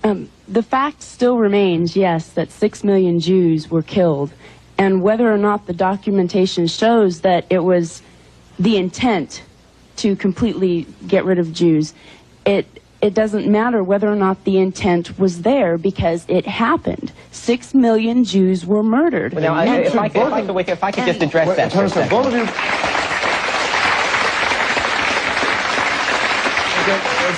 The fact still remains, yes, that 6 million Jews were killed. And whether or not the documentation shows that it was the intent to completely get rid of Jews, it doesn't matter whether or not the intent was there, because it happened. 6 million Jews were murdered. Well, now, if I could just address that for a second. Both of you.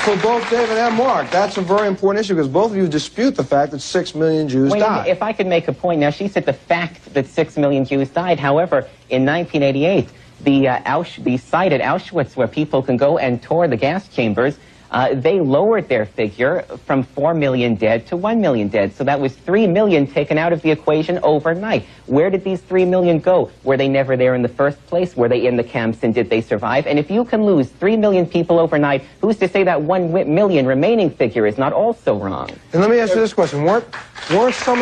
For both David and Mark, that's a very important issue, because both of you dispute the fact that 6 million Jews died. If I could make a point, now she said the fact that 6 million Jews died. However, in 1988, the site at Auschwitz where people can go and tour the gas chambers, they lowered their figure from 4 million dead to 1 million dead. So that was 3 million taken out of the equation overnight. Where did these 3 million go? Were they never there in the first place? Were they in the camps, and did they survive? And if you can lose 3 million people overnight, who's to say that 1 million remaining figure is not also wrong? And let me ask you this question. Weren't some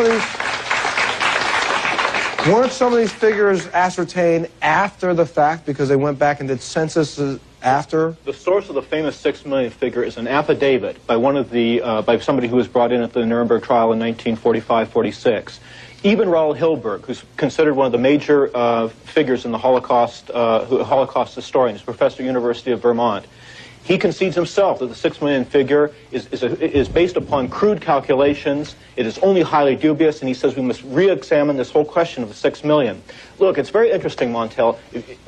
of these figures ascertained after the fact, because they went back and did censuses after? The source of the famous 6 million figure is an affidavit by by somebody who was brought in at the Nuremberg trial in 1945-46. Even Raoul Hilberg, who's considered one of the major figures in the Holocaust, Holocaust historian, is professor at the University of Vermont. He concedes himself that the 6 million figure is based upon crude calculations. It is only highly dubious, and he says we must re-examine this whole question of the 6 million. Look, it's very interesting, Montel.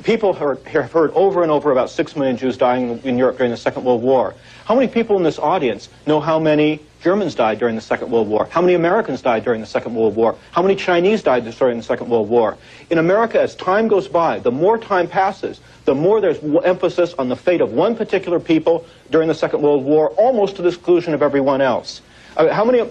People have heard over and over about 6 million Jews dying in Europe during the Second World War. How many people in this audience know how many Germans died during the Second World War? How many Americans died during the Second World War? How many Chinese died during the Second World War? In America, as time goes by, the more time passes, the more there's emphasis on the fate of one particular people during the Second World War, almost to the exclusion of everyone else. How many